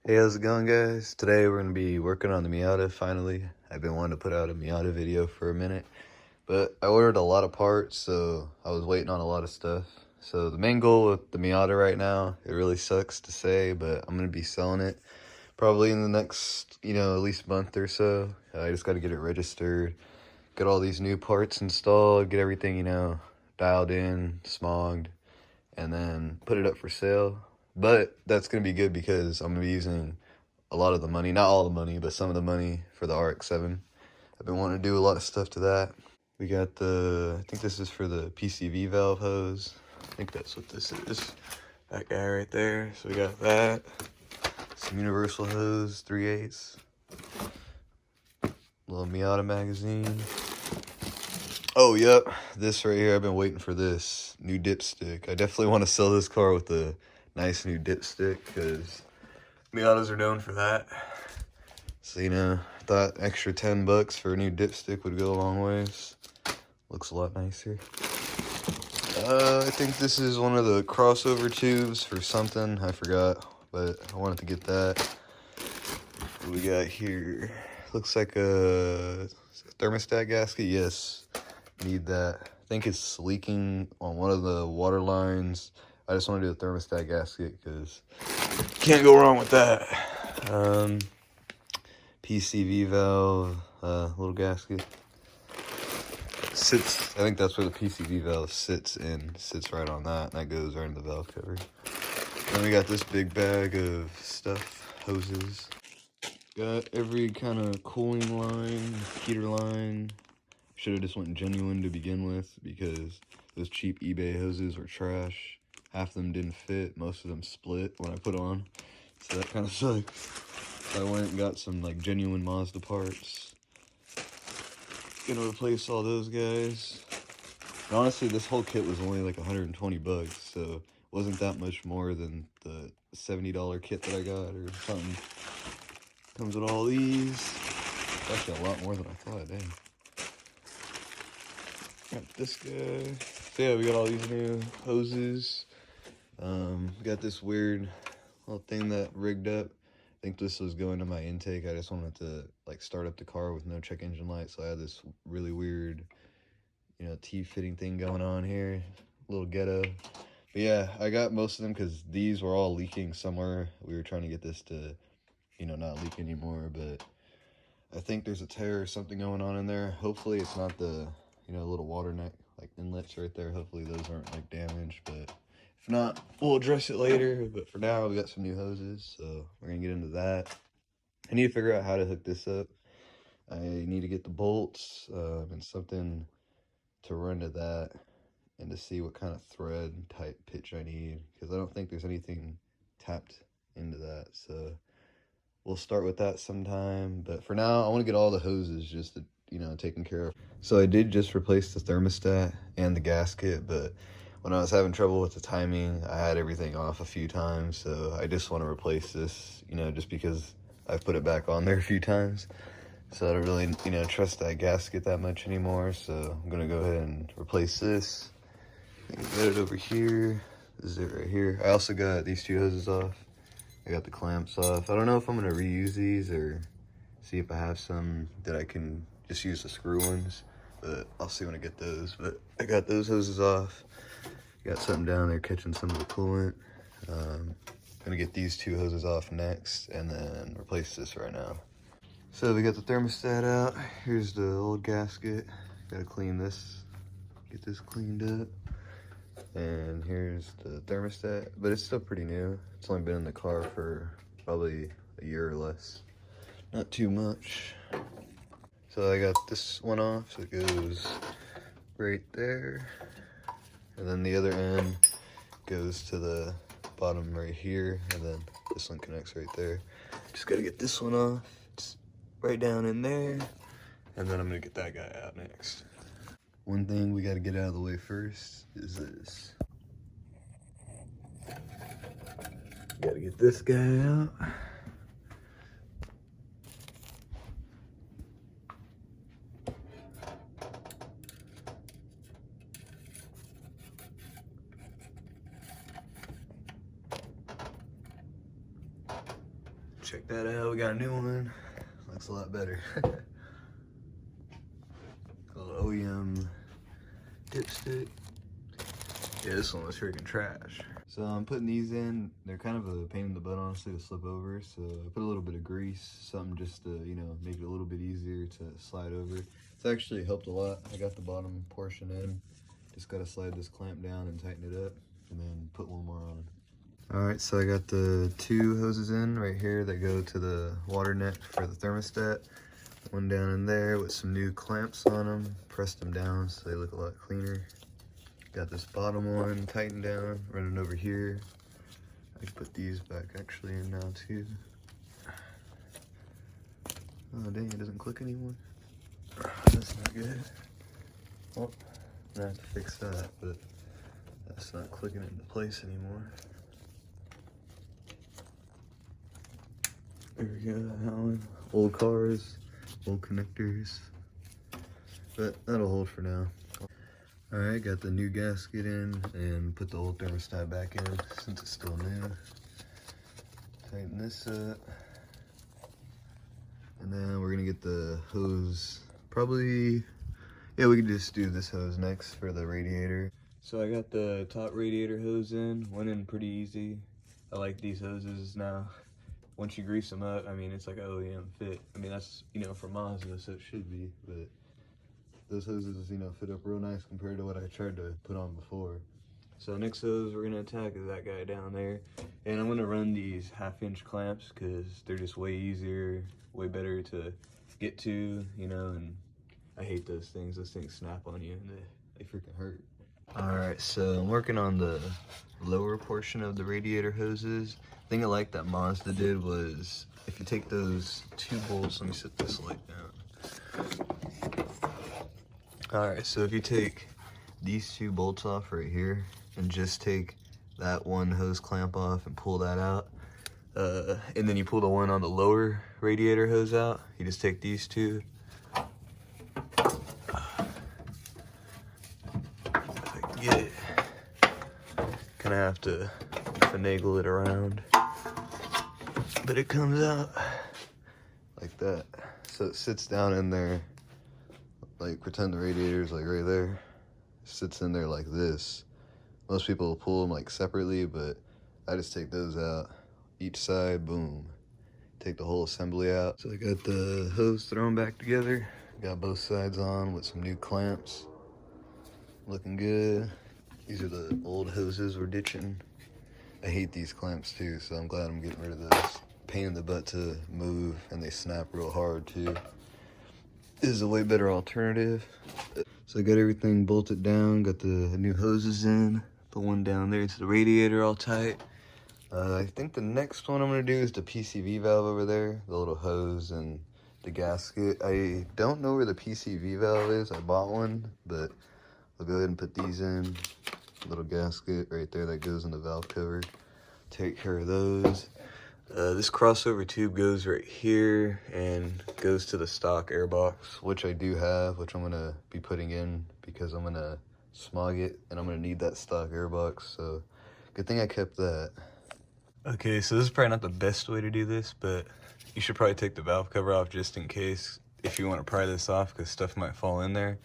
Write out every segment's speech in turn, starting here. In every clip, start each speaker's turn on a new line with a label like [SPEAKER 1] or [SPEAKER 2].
[SPEAKER 1] Hey, how's it going, guys? Today we're going to be working on the Miata finally. I've been wanting to put out a Miata video for a minute, but I ordered a lot of parts, so I was waiting on a lot of stuff. So the main goal with the Miata right now, it really sucks to say, but I'm going to be selling it probably in the next, at least month or so. I just got to get it registered, get all these new parts installed, get everything, dialed in, smogged, and then put it up for sale. But that's going to be good because I'm going to be using a lot of the money, not all the money, but some of the money for the RX-7. I've been wanting to do a lot of stuff to that. We got I think this is for the PCV valve hose. I think that's what this is. That guy right there. So we got that. Some universal hose, 3/8. Little Miata magazine. Oh, yep. This right here, I've been waiting for this new dipstick. I definitely want to sell this car with a nice new dipstick because Miatas are known for that. So, thought extra $10 for a new dipstick would go a long ways. Looks a lot nicer. I think this is one of the crossover tubes for something. I forgot, but I wanted to get that. What we got here? Looks like a thermostat gasket. Yes, need that. I think it's leaking on one of the water lines. I just want to do a thermostat gasket because can't go wrong with that. PCV valve, little gasket. Sits, I think that's where the PCV valve sits right on that, and that goes right in the valve cover. Then we got this big bag of stuff, hoses. Got every kind of cooling line, heater line. Should have just went genuine to begin with because those cheap eBay hoses were trash. Half of them didn't fit, most of them split when I put on. So that kind of sucks. So I went and got some like genuine Mazda parts. Gonna replace all those guys. And honestly, this whole kit was only like $120, so it wasn't that much more than the $70 kit that I got or something. Comes with all these. Actually, a lot more than I thought, dang. Got this guy. So yeah, we got all these new hoses. Got this weird little thing that rigged up. I think this was going to my intake. I just wanted to like start up the car with no check engine light, so I had this really weird, T-fitting thing going on here. A little ghetto. But yeah, I got most of them because these were all leaking somewhere. We were trying to get this to, not leak anymore, but I think there's a tear or something going on in there. Hopefully it's not the, little water neck, like inlets right there. Hopefully those aren't like damaged, but if not, we'll address it later. But for now, we got some new hoses, so we're gonna get into that. I need to figure out how to hook this up. I need to get the bolts and something to run to that and to see what kind of thread type pitch I need because I don't think there's anything tapped into that. So we'll start with that sometime. But for now, I want to get all the hoses just to, taken care of. So I did just replace the thermostat and the gasket, but when I was having trouble with the timing, I had everything off a few times. So I just want to replace this, just because I've put it back on there a few times. So I don't really, trust that gasket that much anymore. So I'm going to go ahead and replace this. I got it over here. This is it right here. I also got these two hoses off. I got the clamps off. I don't know if I'm going to reuse these or see if I have some that I can just use the screw ones. But I'll see when I get those. But I got those hoses off. Got something down there catching some of the coolant. Gonna get these two hoses off next and then replace this right now. So we got the thermostat out. Here's the old gasket. Gotta clean this, get this cleaned up. And here's the thermostat, but it's still pretty new. It's only been in the car for probably a year or less. Not too much. So I got this one off, so it goes right there. And then the other end goes to the bottom right here, and then this one connects right there. Just gotta get this one off. It's right down in there. And then I'm gonna get that guy out next. One thing we gotta get out of the way first is this. Gotta get this guy out. Check that out, we got a new one. Looks a lot better. Called OEM dipstick. Yeah, this one was freaking trash. So I'm putting these in. They're kind of a pain in the butt, honestly, to slip over. So I put a little bit of grease, something just to, you know, make it a little bit easier to slide over. It's actually helped a lot. I got the bottom portion in. Just gotta slide this clamp down and tighten it up, and then put one more on. All right, so I got the 2 hoses in right here that go to the water net for the thermostat. One down in there with some new clamps on them. Pressed them down so they look a lot cleaner. Got this bottom one tightened down, running over here. I can put these back actually in now too. Oh dang, it doesn't click anymore. That's not good. Well, I'm gonna have to fix that, but that's not clicking into place anymore. There we go, that one. Old cars, old connectors. But that'll hold for now. Alright, got the new gasket in and put the old thermostat back in since it's still new. Tighten this up. And then we're gonna get the hose, probably, yeah, we can just do this hose next for the radiator. So I got the top radiator hose in, went in pretty easy. I like these hoses now. Once you grease them up, I mean, it's like an OEM fit. I mean, that's, you know, for Mazda, so it should be, but those hoses, you know, fit up real nice compared to what I tried to put on before. So next hose we're gonna attack is that guy down there. And I'm gonna run these 1/2-inch clamps because they're just way easier, way better to get to, you know, and I hate those things. Those things snap on you and they freaking hurt. All right, so I'm working on the lower portion of the radiator hoses. The thing I like that Mazda did was, if you take those 2 bolts, let me set this light down. All right, so if you take these 2 bolts off right here and just take that one hose clamp off and pull that out, and then you pull the one on the lower radiator hose out, you just take these 2. If I can get it, kind of have to finagle it around, but it comes out like that. So it sits down in there, like pretend the radiator's like right there. It sits in there like this. Most people will pull them like separately, but I just take those out. Each side, boom. Take the whole assembly out. So I got the hose thrown back together. Got both sides on with some new clamps. Looking good. These are the old hoses we're ditching. I hate these clamps too, so I'm glad I'm getting rid of those. Pain in the butt to move, and they snap real hard too. This is a way better alternative. So I got everything bolted down, got the new hoses in, the one down there to the radiator all tight. I think the next one I'm gonna do is the PCV valve over there, the little hose and the gasket. I don't know where the PCV valve is. I bought one, but I'll go ahead and put these in. Little gasket right there that goes in the valve cover. Take care of those. This crossover tube goes right here and goes to the stock air box, which I do have, which I'm gonna be putting in because I'm gonna smog it and I'm gonna need that stock air box. So good thing I kept that. Okay, so this is probably not the best way to do this, but you should probably take the valve cover off just in case if you want to pry this off, because stuff might fall in there.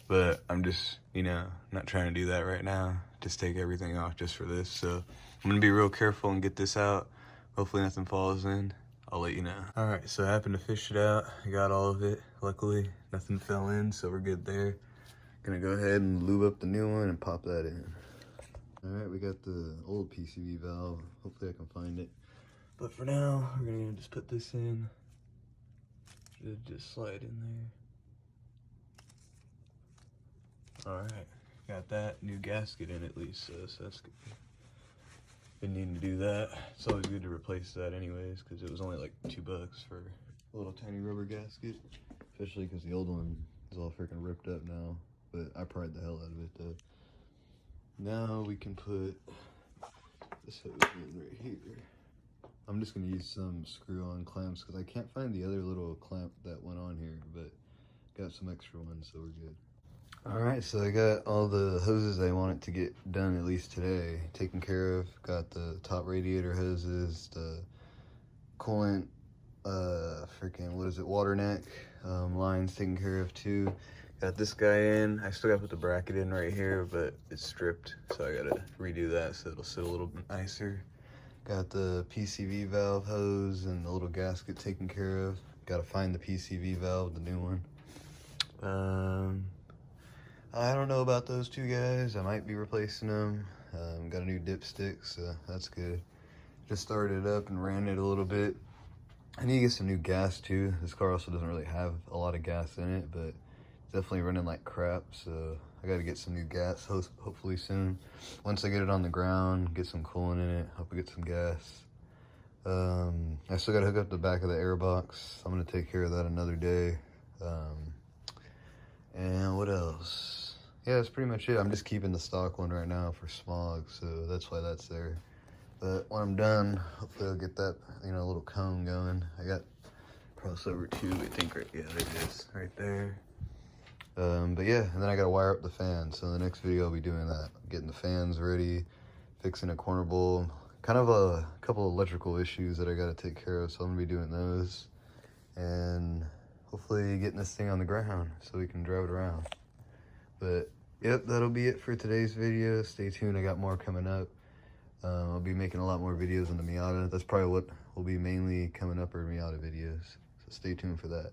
[SPEAKER 1] But I'm just, you know, not trying to do that right now. Just take everything off just for this. So I'm gonna be real careful and get this out. Hopefully nothing falls in. I'll let you know. All right, so I happened to fish it out. I got all of it. Luckily, nothing fell in, so we're good there. Gonna go ahead and lube up the new one and pop that in. All right, we got the old PCV valve. Hopefully I can find it. But for now, we're gonna just put this in. Should just slide in there. All right, got that new gasket in at least, so that's good. Been needing to do that. It's always good to replace that anyways, because it was only like $2 for a little tiny rubber gasket, especially because the old one is all freaking ripped up now, but I pried the hell out of it though. Now we can put this hose in right here. I'm just gonna use some screw-on clamps because I can't find the other little clamp that went on here, but got some extra ones, so we're good. All right, so I got all the hoses I wanted to get done at least today taken care of. Got the top radiator hoses, the coolant, freaking, what is it, water neck, lines taken care of too. Got this guy in. I still got to put the bracket in right here, but it's stripped, so I gotta redo that so it'll sit a little bit nicer. Got the PCV valve hose and the little gasket taken care of. Gotta find the PCV valve, the new one. I don't know about those two guys. I might be replacing them. Got a new dipstick, so that's good. Just started it up and ran it a little bit. I need to get some new gas too. This car also doesn't really have a lot of gas in it, but it's definitely running like crap, so I gotta get some new gas hopefully soon. Once I get it on the ground, get some coolant in it, hope I get some gas. I still gotta hook up the back of the air box. I'm gonna take care of that another day. And what else? Yeah, that's pretty much it. I'm just keeping the stock one right now for smog, so that's why that's there. But when I'm done, hopefully I'll get that, you know, little cone going. I got crossover 2, I think, right, yeah, there it is, right there. But yeah, and then I gotta wire up the fans. So in the next video, I'll be doing that. Getting the fans ready, fixing a corner bowl. Kind of a couple of electrical issues that I gotta take care of, so I'm gonna be doing those. And hopefully getting this thing on the ground so we can drive it around. But yep, that'll be it for today's video. Stay tuned, I got more coming up. I'll be making a lot more videos on the Miata. That's probably what will be mainly coming up, are Miata videos. So stay tuned for that.